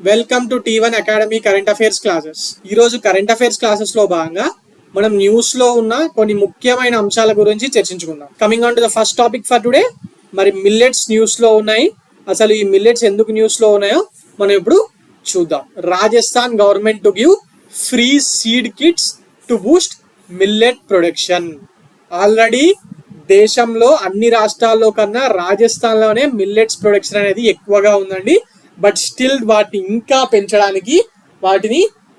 Welcome to T1 academy current affairs classes. ఈ రోజు current affairs classes లో భాగంగా మనం న్యూస్ లో ఉన్న కొన్ని ముఖ్యమైన అంశాల గురించి చర్చించుకుందాం. Coming on to the first topic for today. మరి మిల్లెట్స్ న్యూస్ లో ఉన్నాయి. అసలు ఈ మిల్లెట్స్ ఎందుకు న్యూస్ లో ఉన్నాయో మనం ఇప్పుడు చూద్దాం. Rajasthan government to give free seed kits to boost millet production. Already దేశంలో అన్ని రాష్ట్రాల్లో కన్నా రాజస్థాన్ లోనే మిల్లెట్స్ ప్రొడక్షన్ అనేది ఎక్కువగా ఉందండి. బట్ స్టిల్ వాటిని ఇంకా పెంచడానికి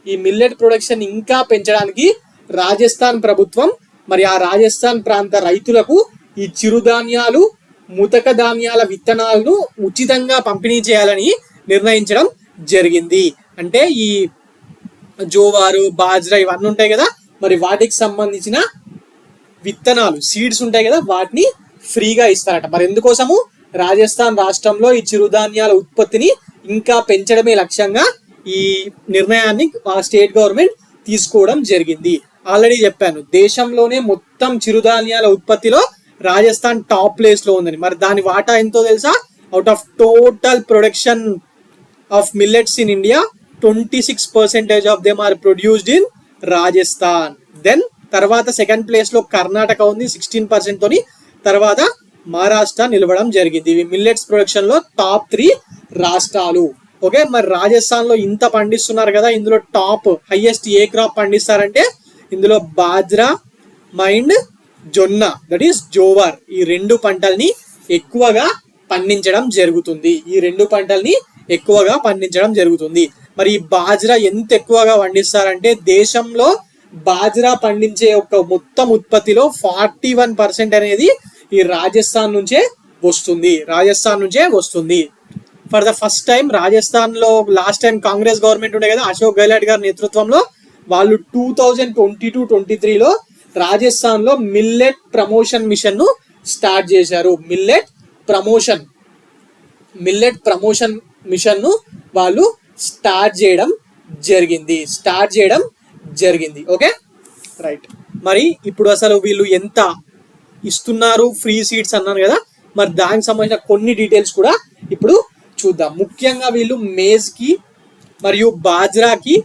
ఈ మిల్లెట్ ప్రొడక్షన్ ఇంకా పెంచడానికి రాజస్థాన్ ప్రభుత్వం మరి ఆ రాజస్థాన్ ప్రాంత రైతులకు ఈ చిరుధాన్యాలు ముతక ధాన్యాల విత్తనాలను ఉచితంగా పంపిణీ చేయాలని నిర్ణయించడం జరిగింది. అంటే ఈ జోవారు బాజ్రా ఇవన్నీ ఉంటాయి కదా, మరి వాటికి సంబంధించిన విత్తనాలు సీడ్స్ ఉంటాయి కదా, వాటిని ఫ్రీగా ఇస్తారట. మరి ఎందుకోసము? రాజస్థాన్ రాష్ట్రంలో ఈ చిరుధాన్యాల ఉత్పత్తిని ఇంకా పెంచడమే లక్ష్యంగా ఈ నిర్ణయాన్ని స్టేట్ గవర్నమెంట్ తీసుకోవడం జరిగింది. ఆల్రెడీ చెప్పాను, దేశంలోనే మొత్తం చిరుధాన్యాల ఉత్పత్తిలో రాజస్థాన్ టాప్ ప్లేస్ లో ఉందని. మరి దాని వాటా ఎంతో తెలుసా? Out of total production of millets in India 26% of them are produced in Rajasthan. Then తర్వాత సెకండ్ ప్లేస్ లో కర్ణాటక ఉంది 16% తోని. తర్వాత మహారాష్ట్ర నిలవడం జరిగింది. ఇవి మిల్లెట్స్ ప్రొడక్షన్ లో టాప్ 3 రాష్ట్రాలు. ఓకే, మరి రాజస్థాన్ లో ఇంత పండిస్తున్నారు కదా, ఇందులో టాప్ హైయెస్ట్ ఏ క్రాప్ పండిస్తారంటే ఇందులో బాజ్రా మైండ్ జొన్న, దట్ ఈస్ జోవార్, ఈ రెండు పంటల్ని ఎక్కువగా పండించడం జరుగుతుంది. మరి ఈ బాజ్రా ఎంత ఎక్కువగా పండిస్తారంటే దేశంలో బాజ్రా పండించే ఒక మొత్తం ఉత్పత్తిలో 41% అనేది ఈ రాజస్థాన్ నుంచే వస్తుంది. For the first time Rajasthan లో లాస్ట్ టైం కాంగ్రెస్ గవర్నమెంట్ ఉండే కదా, అశోక్ గెహ్లాట్ గారి నేతృత్వంలో వాళ్ళు 2022-23లో రాజస్థాన్ లో మిల్లెట్ ప్రమోషన్ మిషన్ ను స్టార్ట్ చేశారు. మిల్లెట్ ప్రమోషన్ మిషన్ ను వాళ్ళు స్టార్ట్ చేయడం జరిగింది. Okay right. మరి ఇప్పుడు అసలు వీళ్ళు ఎంత ఇస్తున్నారు ఫ్రీ సీడ్స్ అన్నారు కదా, మరి దానికి సంబంధించిన కొన్ని డీటెయిల్స్ కూడా ఇప్పుడు చూద్దాం. ముఖ్యంగా వీళ్ళు మేజ్ కి మరియు బాజ్రాకి,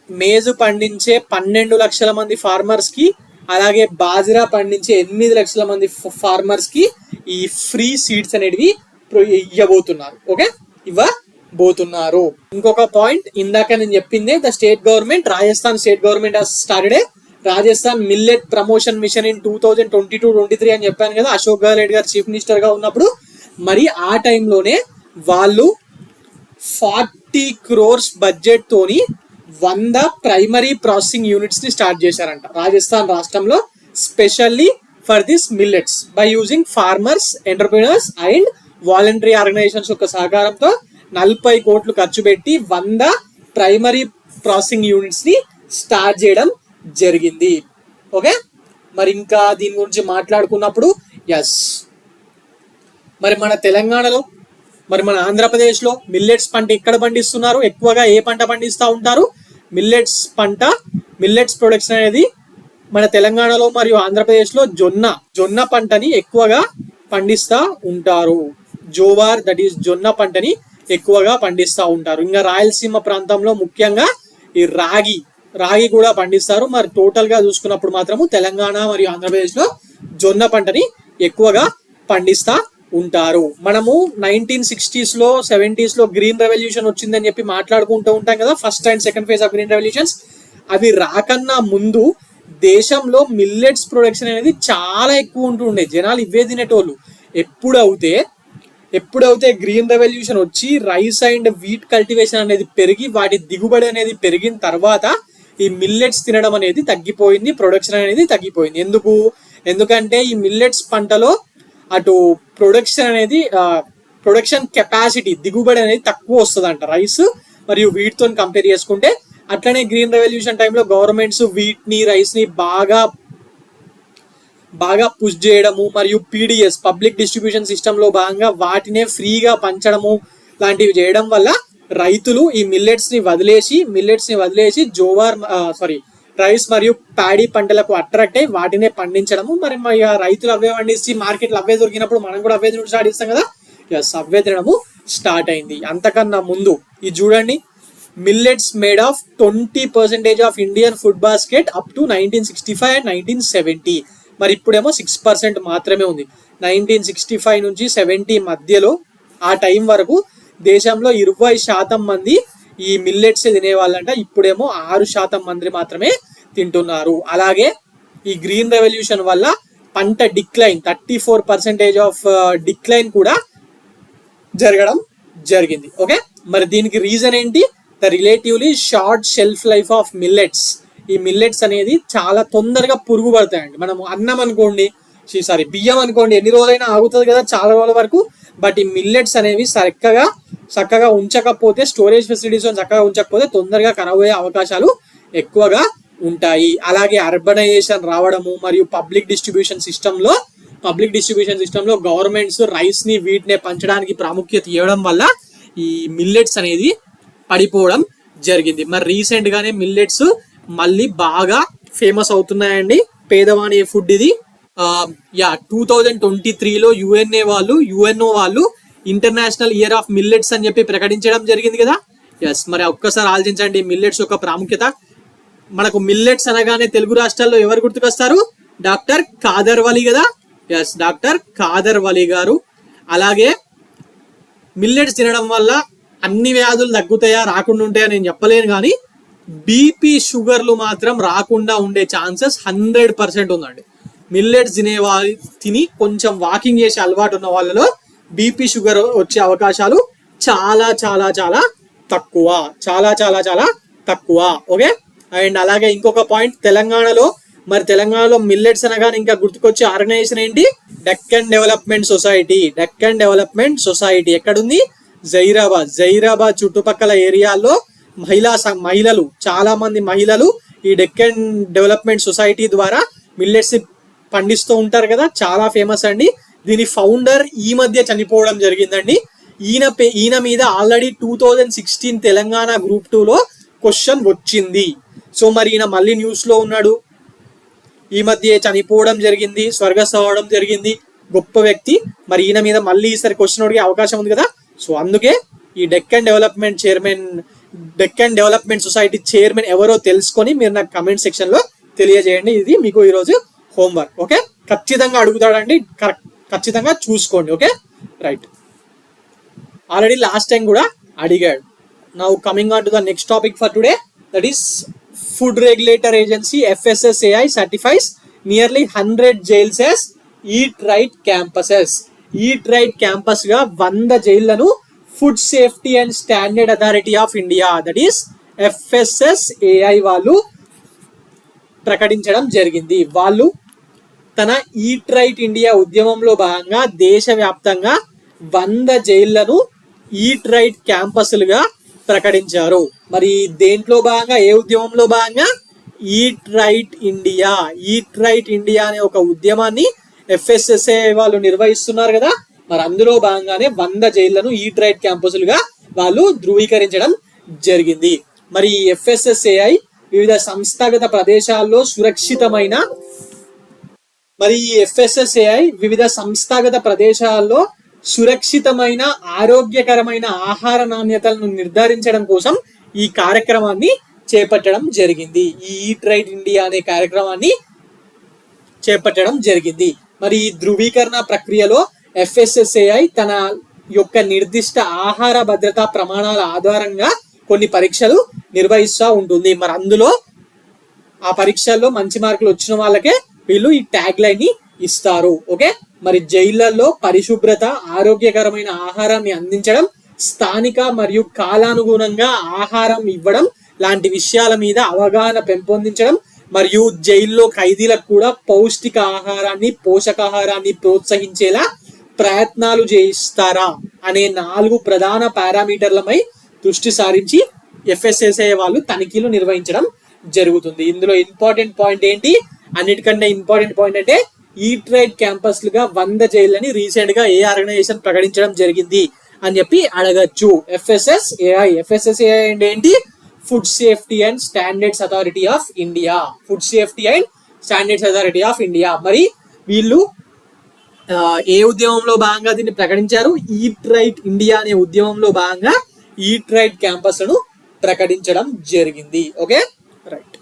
మేజ్ పండించే 12 లక్షల మంది ఫార్మర్స్ కి, అలాగే బాజ్రా పండించే 8 లక్షల మంది ఫార్మర్స్ కి ఈ ఫ్రీ సీడ్స్ అనేటివి ఇవ్వబోతున్నారు. ఓకే, ఇవ్వబోతున్నారు. ఇంకొక పాయింట్, ఇందాక నేను చెప్పిందే, Rajasthan state government has started Rajasthan millet promotion mission in 2022-23 అని చెప్పాను కదా, అశోక్ గెహ్లాట్ గారు చీఫ్ మినిస్టర్ గా ఉన్నప్పుడు. మరి ఆ టైంలోనే వాళ్ళు 40 crores బడ్జెట్ తోని 100 ప్రైమరీ ప్రాసెసింగ్ యూనిట్స్ ని స్టార్ట్ చేశారంట రాజస్థాన్ రాష్ట్రంలో, specially for this millets by using farmers, entrepreneurs and voluntary organisations యొక్క సహకారంతో 40 కోట్లు ఖర్చు పెట్టి 100 ప్రైమరీ ప్రాసెసింగ్ యూనిట్స్ ని స్టార్ట్ చేయడం జరిగింది. ఓకే, మరి ఇంకా దీని గురించి మాట్లాడుకున్నప్పుడు మరి మన తెలంగాణలో, మరి మన ఆంధ్రప్రదేశ్ లో మిల్లెట్స్ పంట ఎక్కడ పండిస్తున్నారు? ఎక్కువగా ఏ పంట పండిస్తూ ఉంటారు? మిల్లెట్స్ ప్రొడక్షన్ అనేది మన తెలంగాణలో మరియు ఆంధ్రప్రదేశ్ లో జొన్న పంటని ఎక్కువగా పండిస్తూ ఉంటారు. జోవార్, దట్ ఈస్ జొన్న పంటని ఎక్కువగా పండిస్తూ ఉంటారు. ఇంకా రాయలసీమ ప్రాంతంలో ముఖ్యంగా ఈ రాగి కూడా పండిస్తారు. మరి టోటల్ గా చూసుకున్నప్పుడు మాత్రము తెలంగాణ మరియు ఆంధ్రప్రదేశ్ లో జొన్న పంటని ఎక్కువగా పండిస్తా ఉంటారు. మనము 1960s లో 70s లో గ్రీన్ రెవల్యూషన్ వచ్చిందని చెప్పి మాట్లాడుకుంటూ ఉంటాం కదా, first and second phase of green revolutions. అవి రాకన్నా ముందు దేశంలో మిల్లెట్స్ ప్రొడక్షన్ అనేది చాలా ఎక్కువ ఉంటుండే. జనాలు ఇవే తినేటోళ్ళు. ఎప్పుడైతే గ్రీన్ రెవల్యూషన్ వచ్చి రైస్ అండ్ వీట్ కల్టివేషన్ అనేది పెరిగి వాటి దిగుబడి అనేది పెరిగిన తర్వాత ఈ మిల్లెట్స్ తినడం అనేది తగ్గిపోయింది, ప్రొడక్షన్ అనేది తగ్గిపోయింది. ఎందుకంటే ఈ మిల్లెట్స్ పంటలో అటు ప్రొడక్షన్ కెపాసిటీ, దిగుబడి అనేది తక్కువ వస్తుందంట రైస్ మరియు వీట్ తో కంపేర్ చేసుకుంటే. అట్లనే గ్రీన్ రెవల్యూషన్ టైంలో గవర్నమెంట్స్ వీట్ ని, రైస్ ని బాగా పుష్ చేయడము మరియు పీడిఎస్, పబ్లిక్ డిస్ట్రిబ్యూషన్ సిస్టమ్ లో భాగంగా వాటినే ఫ్రీగా పంచడము లాంటివి చేయడం వల్ల రైతులు ఈ మిల్లెట్స్ ని వదిలేసి రైస్ మరియు ప్యాడీ పంటలకు అట్రాక్ట్ అయ్యి వాటినే పండించడము. మరి రైతులు అవే పండించి మార్కెట్లో అవే దొరికినప్పుడు మనం కూడా అవే స్టార్ట్ చేస్తాం కదా, అవే తినడము స్టార్ట్ అయింది. అంతకన్నా ముందు ఇది చూడండి, millets made of 20% of Indian food basket up to 1965 and 1970. మరి ఇప్పుడేమో 6% మాత్రమే ఉంది. 1965 నుంచి 70 మధ్యలో ఆ టైం వరకు దేశంలో 20% మంది ఈ మిల్లెట్స్ తినేవాళ్ళంట. ఇప్పుడేమో 6% మంది మాత్రమే తింటున్నారు. అలాగే ఈ గ్రీన్ రెవల్యూషన్ వల్ల పంట డిక్లైన్ 34% ఆఫ్ డిక్లైన్ కూడా జరగడం జరిగింది. ఓకే, మరి దీనికి రీజన్ ఏంటి? The relatively short shelf life of millets. ఈ మిల్లెట్స్ అనేది చాలా తొందరగా పురుగు పడతాయండి. మనం అన్నం అనుకోండి, బియ్యం అనుకోండి, ఎన్ని రోజులైనా ఆగుతుంది కదా చాలా రోజుల వరకు. బట్ ఈ మిల్లెట్స్ అనేవి చక్కగా ఉంచకపోతే, స్టోరేజ్ ఫెసిలిటీస్ చక్కగా ఉంచకపోతే తొందరగా ఖరాబ్ అయ్యే అవకాశాలు ఎక్కువగా ఉంటాయి. అలాగే అర్బనైజేషన్ రావడము మరియు పబ్లిక్ డిస్ట్రిబ్యూషన్ సిస్టంలో గవర్నమెంట్స్ రైస్ ని వీటిని పంచడానికి ప్రాముఖ్యత ఇవ్వడం వల్ల ఈ మిల్లెట్స్ అనేది పడిపోవడం జరిగింది. మరి రీసెంట్ గానే మిల్లెట్స్ మళ్ళీ బాగా ఫేమస్ అవుతున్నాయండి. పేదవాణి ఫుడ్ ఇది. 2023లో యుఎన్ఓ వాళ్ళు ఇంటర్నేషనల్ ఇయర్ ఆఫ్ మిల్లెట్స్ అని చెప్పి ప్రకటించడం జరిగింది కదా. ఎస్, మరి ఒక్కసారి ఆలోచించండి మిల్లెట్స్ యొక్క ప్రాముఖ్యత. మనకు మిల్లెట్స్ అనగానే తెలుగు రాష్ట్రాల్లో ఎవరు గుర్తుకొస్తారు? డాక్టర్ ఖాదర్ వలి కదా. ఎస్, డాక్టర్ ఖాదర్ వలి గారు. అలాగే మిల్లెట్స్ తినడం వల్ల అన్ని వ్యాధులు తగ్గుతాయా రాకుండా ఉంటాయా నేను చెప్పలేను, కానీ బీపీ షుగర్లు మాత్రం రాకుండా ఉండే ఛాన్సెస్ 100% ఉందండి. మిల్లెట్స్ తిని కొంచెం వాకింగ్ చేసే అలవాటు ఉన్న వాళ్ళలో బీపీ షుగర్ వచ్చే అవకాశాలు చాలా చాలా చాలా తక్కువ, చాలా చాలా చాలా తక్కువ. ఓకే, అండ్ అలాగే ఇంకొక పాయింట్, తెలంగాణలో మిల్లెట్స్ అనగానే ఇంకా గుర్తుకొచ్చే ఆర్గనైజేషన్ ఏంటి? Deccan development society. ఎక్కడుంది? జైరాబాద్ చుట్టుపక్కల ఏరియాల్లో మహిళలు చాలా మంది మహిళలు ఈ డెక్కన్ డెవలప్మెంట్ సొసైటీ ద్వారా మిల్లెట్స్ పండిస్తూ ఉంటారు కదా, చాలా ఫేమస్ అండి. దీని ఫౌండర్ ఈ మధ్య చనిపోవడం జరిగిందండి. ఈయన మీద ఆల్రెడీ 2016 తెలంగాణ గ్రూప్ 2లో క్వశ్చన్ వచ్చింది. సో మరి ఈయన మళ్ళీ న్యూస్ లో ఉన్నాడు. ఈ మధ్య చనిపోవడం జరిగింది, స్వర్గస్థ అవ్వడం జరిగింది, గొప్ప వ్యక్తి. మరి ఈయన మీద మళ్ళీ ఈసారి క్వశ్చన్ అడిగే అవకాశం ఉంది కదా. సో అందుకే ఈ డెక్కన్ డెవలప్మెంట్ సొసైటీ చైర్మన్ ఎవరో తెలుసుకొని మీరు నాకు కమెంట్ సెక్షన్ లో తెలియజేయండి. ఇది మీకు ఈరోజు హోంవర్క్. ఓకే, ఖచ్చితంగా అడుగుతాడండి, ఖచ్చితంగా చూసుకోండి. Okay, right. Already last time కూడా అడిగాడు. Now coming on to the next topic for today, that is food regulator agency FSSAI certifies nearly 100 jails as eat right campuses. Eat right campus గా 100 జైళ్లను food safety and standard authority of India, that is FSSAI వాళ్ళు ప్రకటించడం జరిగింది. వాళ్ళు తన eat right India ఉద్యమంలో భాగంగా దేశవ్యాప్తంగా 100 జైళ్లను ఈట్ రైట్ క్యాంపస్లుగా ప్రకటించారు. మరి దేంట్లో భాగంగా, ఏ ఉద్యమంలో భాగంగా? ఈట్ రైట్ ఇండియా అనే ఒక ఉద్యమాన్ని FSSAI వాళ్ళు నిర్వహిస్తున్నారు కదా. మరి అందులో భాగంగానే 100 జైళ్లను ఈట్ రైట్ క్యాంపస్లుగా వాళ్ళు ధృవీకరించడం జరిగింది. మరి FSSAI వివిధ సంస్థాగత ప్రదేశాల్లో సురక్షితమైన ఆరోగ్యకరమైన ఆహార నాణ్యతలను నిర్ధారించడం కోసం ఈ కార్యక్రమాన్ని చేపట్టడం జరిగింది. ఈ ఈట్ రైట్ ఇండియా అనే కార్యక్రమాన్ని చేపట్టడం జరిగింది. మరి ఈ ధృవీకరణ ప్రక్రియలో FSSAI తన యొక్క నిర్దిష్ట ఆహార భద్రతా ప్రమాణాల ఆధారంగా కొన్ని పరీక్షలు నిర్వహిస్తూ ఉంటుంది. మరి అందులో ఆ పరీక్షల్లో మంచి మార్కులు వచ్చిన వాళ్ళకే వీళ్ళు ఈ ట్యాగ్ లైన్ ని ఇస్తారు. ఓకే, మరి జైళ్లలో పరిశుభ్రత, ఆరోగ్యకరమైన ఆహారాన్ని అందించడం, స్థానిక మరియు కాలానుగుణంగా ఆహారం ఇవ్వడం లాంటి విషయాల మీద అవగాహన పెంపొందించడం, మరియు జైల్లో ఖైదీలకు కూడా పౌష్టిక ఆహారాన్ని, పోషకాహారాన్ని ప్రోత్సహించేలా ప్రయత్నాలు చేయిస్తారా అనే 4 ప్రధాన పారామీటర్లపై దృష్టి సారించి FSSAI వాళ్ళు తనిఖీలు నిర్వహించడం జరుగుతుంది. ఇందులో ఇంపార్టెంట్ పాయింట్ ఏంటి? అన్నిటికంటే ఇంపార్టెంట్ పాయింట్ అంటే ఈట్ రైట్ క్యాంపస్లుగా 100 జైళ్ళని రీసెంట్ గా ఏ ఆర్గనైజేషన్ ప్రకటించడం జరిగింది అని చెప్పి అడగచ్చు. FSSAI అంటే ఏంటి? Food safety and standards authority of India. మరి వీళ్ళు ఏ ఉద్యమంలో భాగంగా దీన్ని ప్రకటించారు? ఈట్ రైట్ ఇండియా అనే ఉద్యమంలో భాగంగా ఈట్ రైట్ క్యాంపస్లను ప్రకటించడం జరిగింది. Okay, right.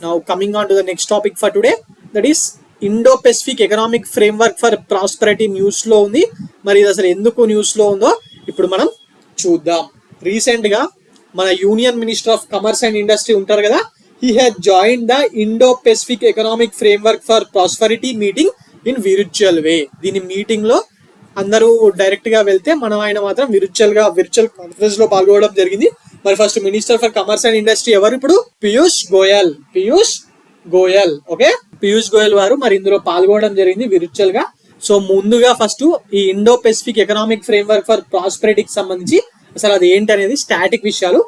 Now coming on to the next topic for today, that is Indo Pacific economic framework for prosperity news లో ఉంది. మరి ఇది అసలు ఎందుకు న్యూస్ లో ఉందో ఇప్పుడు మనం చూద్దాం. రీసెంట్ గా మన union minister of commerce and industry ఉంటారు కదా, he had joined the Indo-Pacific Economic Framework for Prosperity meeting in virtual way. దీని మీటింగ్ లో అందరూ డైరెక్ట్ గా వెళ్తే ఆయన మాత్రం విర్చువల్ కాన్ఫరెన్స్ లో పాల్గొనడం జరిగింది. మరి first minister for commerce and industry ఎవరు? ఇప్పుడు పీయూష్ గోయల్. ఓకే, పీయూష్ గోయల్ వారు మరి ఇందులో పాల్గొనడం జరిగింది విర్చువల్ గా. సో ముందుగా ఫస్ట్ ఈ Indo Pacific economic framework for ప్రాస్పెరిటీకి సంబంధించి అసలు అది ఏంటి అనేది స్టాటిక్ విషయాలు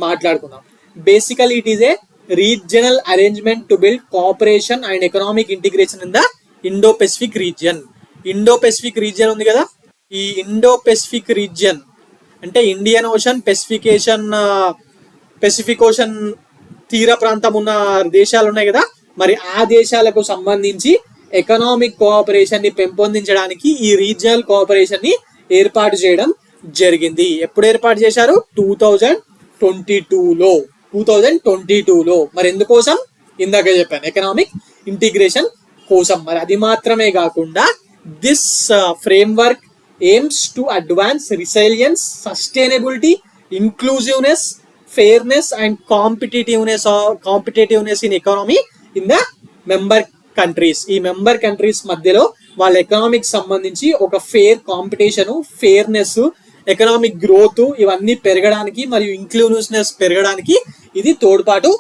మాట్లాడుకుందాం. Basically it is a regional arrangement to build cooperation and economic integration in the Indo-Pacific region. Indo-Pacific region ఉంది కదా, ఈ Indo-Pacific region అంటే ఇండియన్ ఓషన్, పెసిఫిక్ ఓషన్ తీర ప్రాంతం ఉన్న దేశాలు ఉన్నాయి కదా, మరి ఆ దేశాలకు సంబంధించి ఎకనామిక్ కోఆపరేషన్ ని పెంపొందించడానికి ఈ రీజినల్ కోఆపరేషన్ ని ఏర్పాటు చేయడం జరిగింది. ఎప్పుడు ఏర్పాటు చేశారు? 2022లో. మరి ఎందుకోసం? ఇందాక చెప్పాను, ఎకనామిక్ ఇంటిగ్రేషన్ కోసం. మరి అది మాత్రమే కాకుండా this framework aims to advance resilience, sustainability, inclusiveness, fairness and competitiveness in economy in the member countries. ఈ మెంబర్ కంట్రీస్ మధ్యలో వాళ్ళ ఎకనామిక్ సంబంధించి ఒక fair competition, fairness, economic growth ఇవన్నీ పెరగడానికి మరియు ఇంక్లూజివ్నెస్ పెరగడానికి ఇది తోడ్పాటు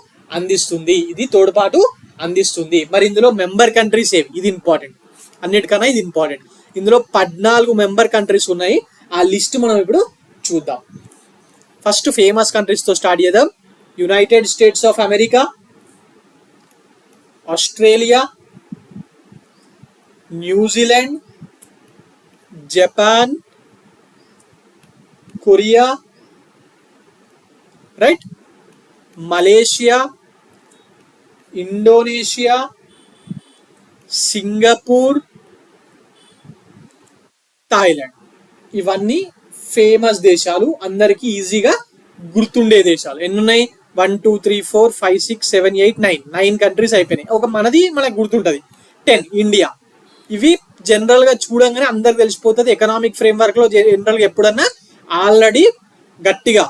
అందిస్తుంది. మరి ఇందులో మెంబర్ కంట్రీస్ ఏవి? ఇది ఇంపార్టెంట్, అన్నిటికన్నా ఇది ఇంపార్టెంట్. ఇందులో 14 మెంబర్ కంట్రీస్ ఉన్నాయి. ఆ లిస్ట్ మనం ఇప్పుడు చూద్దాం. ఫస్ట్ ఫేమస్ కంట్రీస్ తో స్టార్ట్ చేద్దాం. United states of America, Australia, New Zealand, Japan, Korea, right, Malaysia, Indonesia, Singapore, Thailand. ఇవన్నీ ఫేమస్ దేశాలు, అందరికి ఈజీగా గుర్తుండే దేశాలు. ఎన్ని ఉన్నాయి? 1 2 3 4 5 6 7 8 9 కంట్రీస్ అయిపోయినాయి. ఒక మనది మనకు గుర్తుంటది 10 ఇండియా. ఇవి జనరల్ గా చూడంగానే అందరికి తెలిసిపోతుంది. ఎకనామిక్ ఫ్రేమ్వర్క్ లో జనరల్ గా ఎప్పుడన్నా ఆల్రెడీ గట్టిగా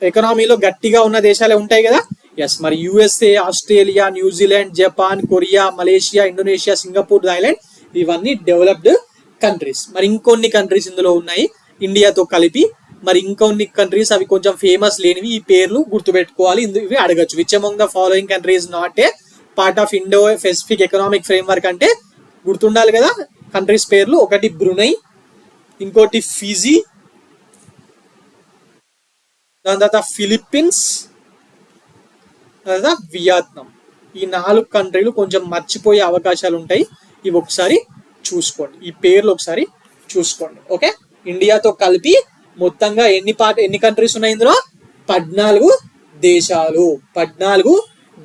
ఎకనామీలో గట్టిగా ఉన్న దేశాలే ఉంటాయి కదా. ఎస్, మరి USA, Australia, New Zealand, Japan, Korea, Malaysia, Indonesia, Singapore, Thailand ఇవన్నీ డెవలప్డ్ కంట్రీస్. మరి ఇంకొన్ని కంట్రీస్ ఇందులో ఉన్నాయి ఇండియాతో కలిపి. మరి ఇంకొన్ని కంట్రీస్ అవి కొంచెం ఫేమస్ లేనివి, ఈ పేర్లు గుర్తుపెట్టుకోవాలి. ఇవి అడగచ్చు. Which among the following countries not a part of Indo Pacific economic framework అంటే గుర్తుండాలి కదా కంట్రీస్ పేర్లు. ఒకటి బ్రునై, ఇంకోటి ఫిజీ, దాని తర్వాత ఫిలిప్పీన్స్, తర్వాత వియత్నాం. ఈ 4 కంట్రీలు కొంచెం మర్చిపోయే అవకాశాలు ఉంటాయి. ఇవి ఒకసారి చూసుకోండి, ఈ పేర్లు ఒకసారి చూసుకోండి. ఓకే, ఇండియాతో కలిపి మొత్తంగా ఎన్ని కంట్రీస్ ఉన్నాయి ఇందులో? 14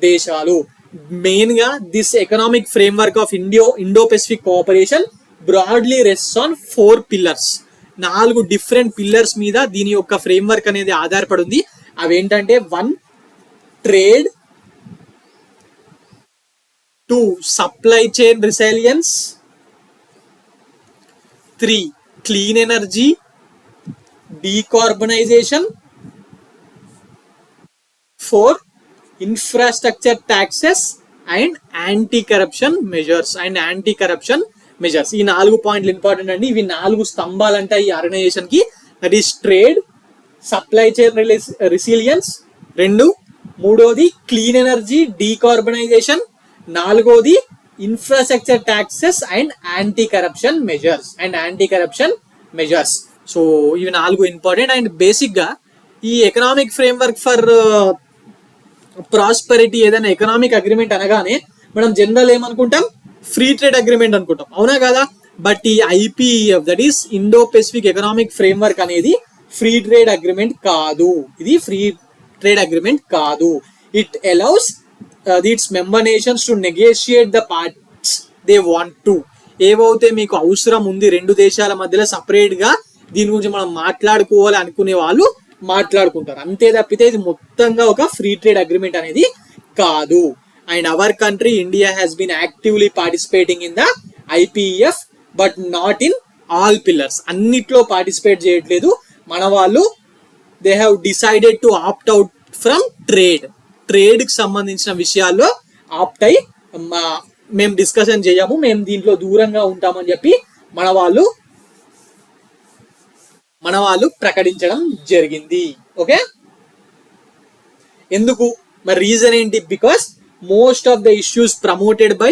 దేశాలు. మెయిన్ గా this economic framework of Indo Pacific cooperation broadly rests on 4 pillars. 4 different pillars మీద దీని యొక్క ఫ్రేమ్వర్క్ అనేది ఆధారపడి ఉంది. అవేంటంటే 1 trade, 2 supply chain resilience, 3 clean energy, decarbonisation, 4 infrastructure taxes and anti corruption measures. ఈ 4 పాయింట్లు ఇంపార్టెంట్ అండి. ఇవి 4 స్తంభాలు అంట ఈ ఆర్గనైజేషన్ కి. That is trade, supply chain resilience, 2, 3వది క్లీన్ ఎనర్జీ, డీకార్బనైజేషన్, 4వది infrastructure taxes and anti corruption measures. So ఇవి 4 ఇంపార్టెంట్. అండ్ బేసిక్ గా ఈ ఎకనామిక్ ఫ్రేమ్వర్క్ ఫర్ ప్రాస్పెరిటీ ఏదైనా ఎకనామిక్ అగ్రిమెంట్ అనగానే మనం జనరల్ ఏమనుకుంటాం? ఫ్రీ ట్రేడ్ అగ్రిమెంట్ అనుకుంటాం, అవునా కదా? బట్ ఈ IPEF that is Indo Pacific economic framework అనేది ఫ్రీ ట్రేడ్ అగ్రిమెంట్ కాదు. It allows it's member nations to negotiate the parts they want to. ఏవైతే మీకు అవసరం ఉంది రెండు దేశాల మధ్యలో సపరేట్ గా దీని గురించి మనం మాట్లాడుకోవాలి అనుకునే వాళ్ళు మాట్లాడుకుంటారు. అంతే తప్పితే ఇది మొత్తంగా ఒక ఫ్రీ ట్రేడ్ అగ్రిమెంట్ అనేది కాదు. And our country India has been actively participating in the IPEF but not in all pillars. అన్నిట్లో పార్టిసిపేట్ చేయట్లేదు మన వాళ్ళు. They have decided to opt out from trade కి సంబంధించిన విషయాల్లో ఆప్ట్ అయి మేము డిస్కషన్ చేయము, మేము దీంట్లో దూరంగా ఉంటామని చెప్పి మన వాళ్ళు ప్రకటించడం జరిగింది. ఓకే, ఎందుకు మరి రీజన్ ఏంటి? Because most of the issues promoted by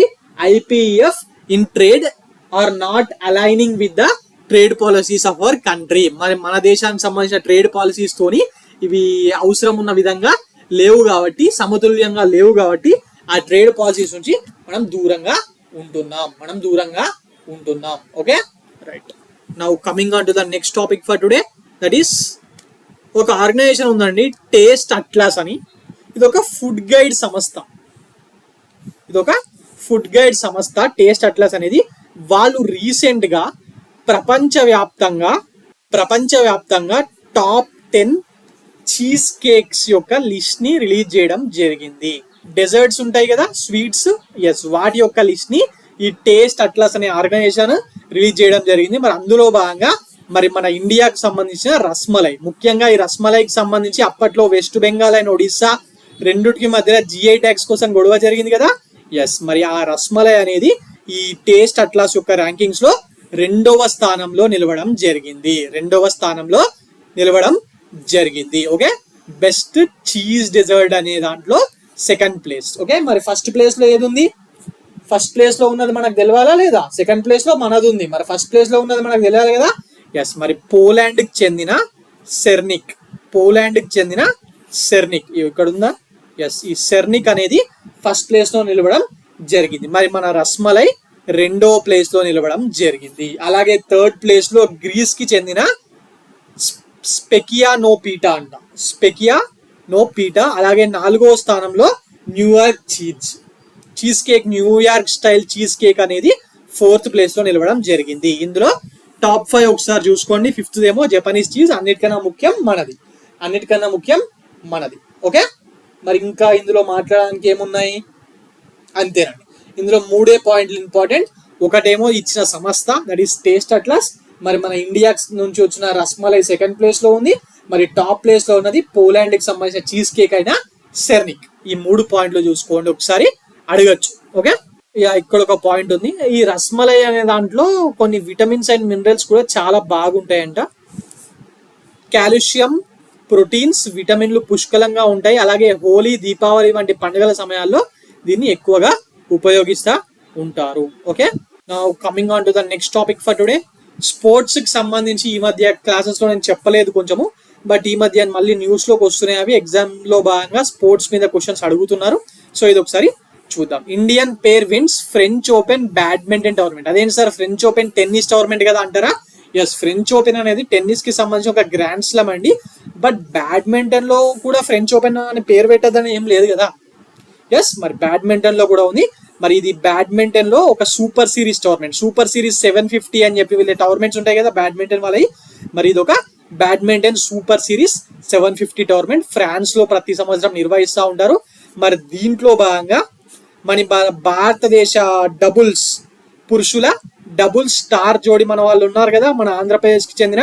IPEF in trade are not aligning with the trade policies of our country. మరి మన దేశానికి సంబంధించిన ట్రేడ్ పాలసీస్ తోని ఇవి అవసరం ఉన్న విధంగా లేవు కాబట్టి, సమతుల్యంగా లేవు కాబట్టి ఆ ట్రేడ్ పాలసీస్ నుంచి మనం దూరంగా ఉంటున్నాం. Okay, right. Now coming on to the next topic for today, that is ఒక ఆర్గనైజేషన్ ఉందండి, టేస్ట్ అట్లాస్ అని. ఇది ఒక ఫుడ్ గైడ్ సంస్థ. టేస్ట్ అట్లాస్ అనేది వాళ్ళు రీసెంట్ గా ప్రపంచవ్యాప్తంగా టాప్ 10 చీజ్ కేక్స్ యొక్క లిస్ట్ ని రిలీజ్ చేయడం జరిగింది. డెజర్ట్స్ ఉంటాయి కదా, స్వీట్స్, వాటి యొక్క లిస్ట్ ని ఈ టేస్ట్ అట్లాస్ అనే ఆర్గనైజేషన్ రిలీజ్ చేయడం జరిగింది. మరి అందులో భాగంగా మరి మన ఇండియాకు సంబంధించిన రస్మలై, ముఖ్యంగా ఈ రస్మలైకి సంబంధించి అప్పట్లో వెస్ట్ బెంగాల్ అండ్ ఒడిస్సా రెండుకి మధ్య GI ట్యాక్స్ కోసం గొడవ జరిగింది కదా. మరి ఆ రస్మలై అనేది ఈ టేస్ట్ అట్లాస్ యొక్క ర్యాంకింగ్స్ లో రెండవ స్థానంలో నిలవడం జరిగింది. ఓకే, బెస్ట్ చీజ్ డెజర్ట్ అనే దాంట్లో సెకండ్ ప్లేస్. ఓకే, మరి ఫస్ట్ ప్లేస్ లో ఏది ఉంది? ఫస్ట్ ప్లేస్ లో ఉన్నది మనకు తెలియాలా లేదా? సెకండ్ ప్లేస్ లో మనది ఉంది. మరి ఫస్ట్ ప్లేస్ లో ఉన్నది మనకు తెలియాలి కదా. మరి పోలాండ్ కి చెందిన సెర్నిక్ ఇక్కడ ఉందా? ఈ సెర్నిక్ అనేది ఫస్ట్ ప్లేస్ లో నిలవడం జరిగింది. మరి మన రస్మలై రెండో ప్లేస్ లో నిలవడం జరిగింది. అలాగే థర్డ్ ప్లేస్ లో గ్రీస్ కి చెందిన స్పెకియా నో పీటా. అలాగే నాలుగో స్థానంలో New York cheese cake, New York style cheese cake అనేది ఫోర్త్ ప్లేస్ లో నిలవడం జరిగింది. ఇందులో టాప్ 5 ఒకసారి చూసుకోండి. ఫిఫ్త్ ఏమో జపనీస్ చీజ్, అన్నిటికన్నా ముఖ్యం మనది. ఓకే, మరి ఇంకా ఇందులో మాట్లాడడానికి ఏమున్నాయి? అంతేనండి. ఇందులో 3 పాయింట్లు ఇంపార్టెంట్. ఒకటేమో ఇచ్చిన సంస్థ, దట్ ఈస్ టేస్ట్ అట్లాస్. మరి మన ఇండియా నుంచి వచ్చిన రస్మలై సెకండ్ ప్లేస్ లో ఉంది. మరి టాప్ ప్లేస్ లో ఉన్నది పోలాండ్ కి సంబంధించిన చీజ్ కేక్ అయిన సెర్నిక్. ఈ 3 పాయింట్లు చూసుకోండి, ఒకసారి అడగచ్చు. ఓకే, ఇక్కడ ఒక పాయింట్ ఉంది. ఈ రస్మలై అనే దాంట్లో కొన్ని విటమిన్స్ అండ్ మినరల్స్ కూడా చాలా బాగుంటాయంట. కాల్షియం, ప్రోటీన్స్, విటమిన్లు పుష్కలంగా ఉంటాయి. అలాగే హోలీ, దీపావళి వంటి పండుగల సమయాల్లో దీన్ని ఎక్కువగా ఉపయోగిస్తూ ఉంటారు. Okay, now coming on to the next topic for today. Sports కి సంబంధించి ఈ మధ్య క్లాసెస్ లో నేను చెప్పలేదు కొంచెము, బట్ ఈ మధ్య మళ్ళీ న్యూస్ లోకి వస్తున్నాయి. అవి ఎగ్జామ్ లో భాగంగా స్పోర్ట్స్ మీద క్వశ్చన్స్ అడుగుతున్నారు. సో ఇది ఒకసారి చూద్దాం. Indian pair wins French open badminton tournament. అదేంటి sir, French open tennis tournament కదా అంటారా? ఫ్రెంచ్ ఓపెన్ అనేది టెన్నిస్ కి సంబంధించి ఒక గ్రాండ్ స్లామ్ అండి. బట్ బ్యాడ్మింటన్ లో కూడా ఫ్రెంచ్ ఓపెన్ అని పేరు పెట్టదని ఏం లేదు కదా. మరి బ్యాడ్మింటన్ లో కూడా ఉంది. మరి ఇది బ్యాడ్మింటన్ లో ఒక super series tournament. Super series 750 అని చెప్పి వీళ్ళ టోర్నమెంట్స్ ఉంటాయి కదా బ్యాడ్మింటన్ వాళ్ళవి. మరి ఇది ఒక badminton super series 750 tournament France లో ప్రతి సంవత్సరం నిర్వహిస్తూ ఉంటారు. మరి దీంట్లో భాగంగా మన భారతదేశ పురుషుల డబుల్స్ స్టార్ జోడి మన వాళ్ళు ఉన్నారు కదా, మన ఆంధ్రప్రదేశ్ కి చెందిన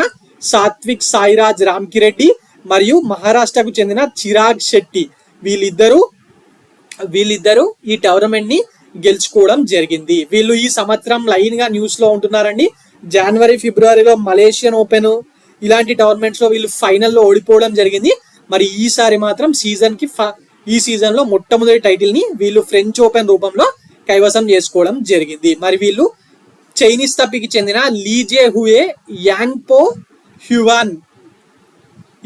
సాత్విక్ సాయిరాజ్ రామ్కిరెడ్డి మరియు మహారాష్ట్రకు చెందిన చిరాగ్ శెట్టి. వీళ్ళిద్దరు ఈ టోర్నమెంట్ ని గెలుచుకోవడం జరిగింది. వీళ్ళు ఈ సంవత్సరం లైన్ గా న్యూస్ లో ఉంటున్నారండి. జనవరి, ఫిబ్రవరిలో మలేషియన్ ఓపెన్ ఇలాంటి టోర్నమెంట్స్ లో వీళ్ళు ఫైనల్లో ఓడిపోవడం జరిగింది. మరి ఈసారి మాత్రం ఈ సీజన్ లో మొట్టమొదటి టైటిల్ ని వీళ్ళు ఫ్రెంచ్ ఓపెన్ రూపంలో కైవసం చేసుకోవడం జరిగింది. మరి వీళ్ళు చైనీస్ తప్పికి చెందిన లీజే హుయే యాంగ్పో హ్యువాన్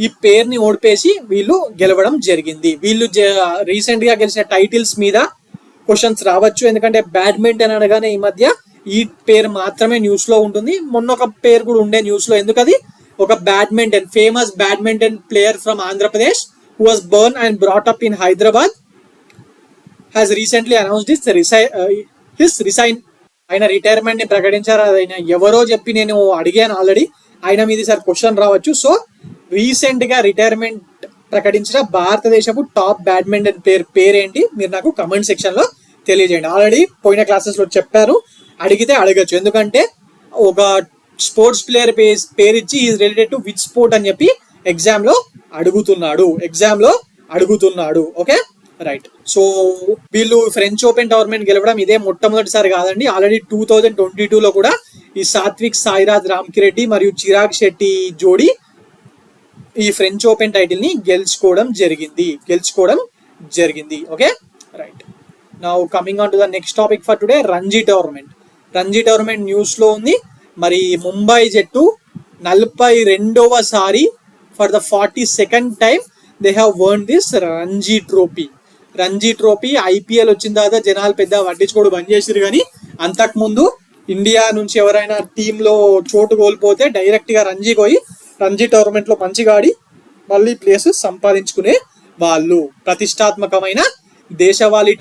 ఈ పేరుని ఓడిపేసి వీళ్ళు గెలవడం జరిగింది. వీళ్ళు రీసెంట్ గా గెలిచిన టైటిల్స్ మీద క్వశ్చన్స్ రావచ్చు, ఎందుకంటే బ్యాడ్మింటన్ అనగానే ఈ మధ్య ఈ పేరు మాత్రమే న్యూస్ లో ఉంటుంది. మొన్న ఒక పేరు కూడా ఉండే న్యూస్ లో, ఎందుకది ఒక famous badminton player from Andhra Pradesh who was born and brought up in Hyderabad has recently announced his ఆయన రిటైర్మెంట్ ని ప్రకటించారు. అది ఆయన ఎవరో చెప్పి నేను అడిగాను ఆల్రెడీ. ఆయన మీద సార్ క్వశ్చన్ రావచ్చు. సో రీసెంట్ గా రిటైర్మెంట్ ప్రకటించిన భారతదేశపు టాప్ బ్యాడ్మింటన్ పేరేంటి మీరు నాకు కమెంట్ సెక్షన్ లో తెలియజేయండి. ఆల్రెడీ పోయిన క్లాసెస్ లో చెప్పారు, అడిగితే అడగచ్చు. ఎందుకంటే ఒక స్పోర్ట్స్ ప్లేయర్ పేరు ఇచ్చి is related to which sport అని చెప్పి ఎగ్జామ్ లో అడుగుతున్నాడు. Okay right. సో వీళ్ళు ఫ్రెంచ్ ఓపెన్ టోర్నమెంట్ గెలవడం ఇదే మొట్టమొదటిసారి కాదండి. ఆల్రెడీ 2022లో కూడా ఈ సాత్విక్ సాయిరాజ్ రామ్కిరెడ్డి మరియు చిరాగ్ శెట్టి జోడీ ఈ ఫ్రెంచ్ ఓపెన్ టైటిల్ ని గెలుచుకోవడం జరిగింది. Okay right. Now coming on to the next topic for today, Ranji tournament news లో ఉంది. మరి ముంబై జట్టు 42వసారి for the 42nd time they have won this Ranji trophy. IPL వచ్చిన తర్వాత జనాలు పెద్ద పట్టించుకోవడం బంద్ చేసిరు, కానీ అంతకుముందు ఇండియా నుంచి ఎవరైనా టీంలో చోటు కోల్పోతే డైరెక్ట్ గా రంజీ టోర్నమెంట్ లో మంచిగా ఆడి మళ్ళీ ప్లేస్ సంపాదించుకునే వాళ్ళు. ప్రతిష్టాత్మకమైన దేశవాళీ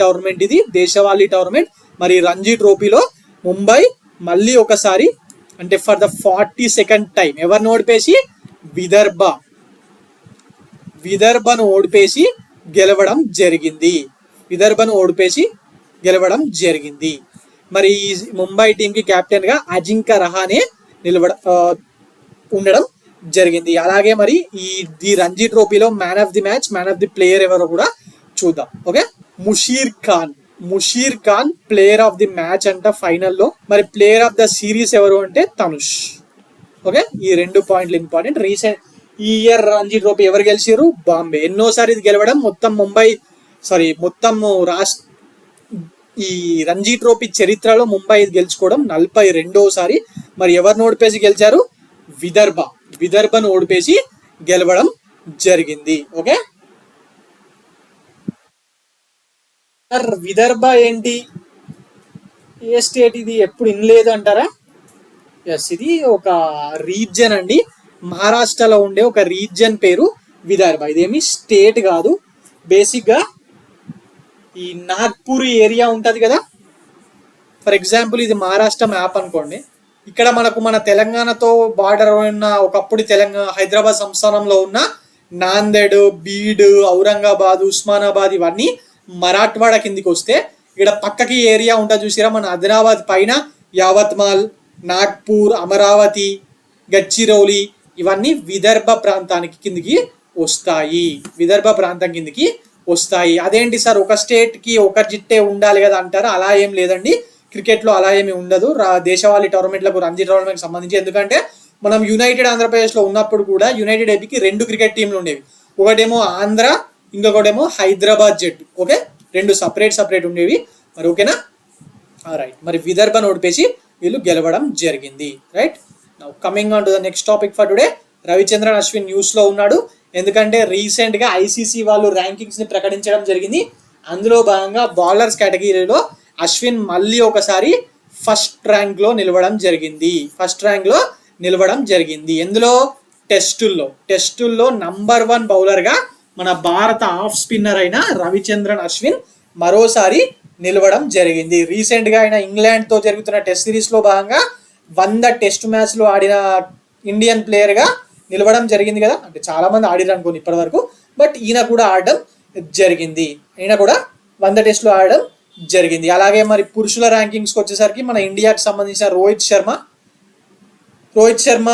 టోర్నమెంట్. మరి రంజీ ట్రోఫీలో ముంబై మళ్ళీ ఒకసారి అంటే ఫర్ ద 42nd టైం ఎవరిని ఓడిపేసి విదర్భను ఓడిపేసి గెలవడం జరిగింది. మరి ఈ ముంబై టీం కి కెప్టెన్ గా అజింక్య రహానే ఉండడం జరిగింది. అలాగే మరి ఈ రంజీ ట్రోఫీలో man of the match, man of the player ఎవరో కూడా చూద్దాం. Okay, Musheer Khan player of the match అంట ఫైనల్లో. మరి ప్లేయర్ ఆఫ్ ద సిరీస్ ఎవరు అంటే ధనుష్. ఓకే, ఈ 2 పాయింట్లు ఇంపార్టెంట్. ఈ ఇయర్ రంజీ ట్రోఫీ ఎవరు గెలిచారు? బాంబే. ఎన్నోసారి ఇది గెలవడం? ఈ రంజీ ట్రోఫీ చరిత్రలో ముంబై ఇది గెలుచుకోవడం 42వసారి. మరి ఎవరిని ఓడిపేసి గెలిచారు? విదర్భను ఓడిపేసి గెలవడం జరిగింది. ఓకే, విదర్భ ఏంటి, ఏ స్టేట్ ఇది, ఎప్పుడు ఇనలేదు అంటారా? ఎస్, ఇది ఒక రీజియన్ అండి. మహారాష్ట్రలో ఉండే ఒక రీజియన్ పేరు విదర్భ. ఇదేమి స్టేట్ కాదు. బేసిక్ గా ఈ నాగ్పూర్ ఏరియా ఉంటది కదా, ఫర్ ఎగ్జాంపుల్ ఇది మహారాష్ట్ర మ్యాప్ అనుకోండి. ఇక్కడ మన తెలంగాణతో బార్డర్ ఉన్న ఒకప్పుడు హైదరాబాద్ సంస్థానంలో ఉన్న నాందేడ్, బీడ్, ఔరంగాబాద్, ఉస్మానాబాద్ ఇవన్నీ మరాఠ్వాడ కిందికి వస్తే, ఇక్కడ పక్కకి ఏరియా ఉంటుంది చూసిరా మన ఆదిలాబాద్ పైన యావత్మాల్, నాగ్పూర్, అమరావతి, గడ్చిరోలి ఇవన్నీ విదర్భ ప్రాంతం కిందికి వస్తాయి. అదేంటి సార్ ఒక స్టేట్ కి ఒక జిట్టే ఉండాలి కదా అంటారా? అలా ఏం లేదండి. క్రికెట్ లో అలా ఏమి ఉండదు దేశవాళీ టోర్నమెంట్లకు, రంజీ టోర్నమెంట్ సంబంధించి. ఎందుకంటే మనం యునైటెడ్ ఆంధ్రప్రదేశ్ లో ఉన్నప్పుడు కూడా యునైటెడ్ ఏపీకి 2 క్రికెట్ టీంలు ఉండేవి. ఒకటేమో ఆంధ్ర, ఇంకొకటేమో హైదరాబాద్ జట్టు. ఓకే, 2 సపరేట్ ఉండేవి. మరి ఓకేనా రైట్. మరి విదర్భను ఓడిపేసి వీళ్ళు గెలవడం జరిగింది. Right. Now coming on to the next topic for today, Ravichandran Ashwin news లో ఉన్నాడు. ఎందుకంటే రీసెంట్ గా ఐసీసీ వాళ్ళు ర్యాంకింగ్స్ ని ప్రకటించడం జరిగింది. అందులో భాగంగా బౌలర్స్ కేటగిరీలో అశ్విన్ మళ్ళీ ఒకసారి ఫస్ట్ ర్యాంక్ లో నిలవడం జరిగింది. ఎందులో? టెస్టుల్లో నంబర్ 1 బౌలర్ గా మన భారత ఆఫ్ స్పిన్నర్ అయిన రవిచంద్రన్ అశ్విన్ మరోసారి నిలవడం జరిగింది. రీసెంట్ గా ఆయన ఇంగ్లాండ్ తో జరుగుతున్న టెస్ట్ సిరీస్ లో భాగంగా 100 టెస్ట్ మ్యాచ్లు ఆడిన ఇండియన్ ప్లేయర్ గా నిలవడం జరిగింది కదా. అంటే చాలా మంది ఆడిరు అనుకోని ఇప్పటి వరకు, బట్ ఈయన కూడా ఆడడం జరిగింది. 100 టెస్టులు ఆడడం జరిగింది. అలాగే మరి పురుషుల ర్యాంకింగ్స్కి వచ్చేసరికి మన ఇండియాకి సంబంధించిన రోహిత్ శర్మ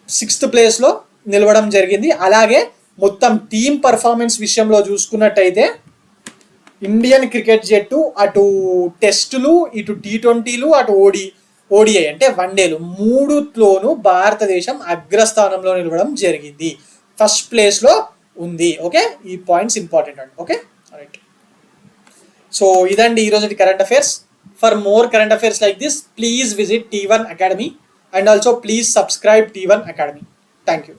6th ప్లేస్లో నిలవడం జరిగింది. అలాగే మొత్తం టీమ్ పర్ఫార్మెన్స్ విషయంలో చూసుకున్నట్టయితే ఇండియన్ క్రికెట్ జట్టు అటు టెస్టులు, ఇటు T20లు, అటు ఓడిఐ అంటే వన్డేలు 3లోనూ భారతదేశం అగ్రస్థానంలో నిలవడం జరిగింది. ఫస్ట్ ప్లేస్లో ఉంది. ఓకే, ఈ పాయింట్స్ ఇంపార్టెంట్ అండి. Okay right. సో ఇదండి ఈరోజు current affairs. For more current affairs like this please visit T1 Academy and also please subscribe T1 Academy. Thank you.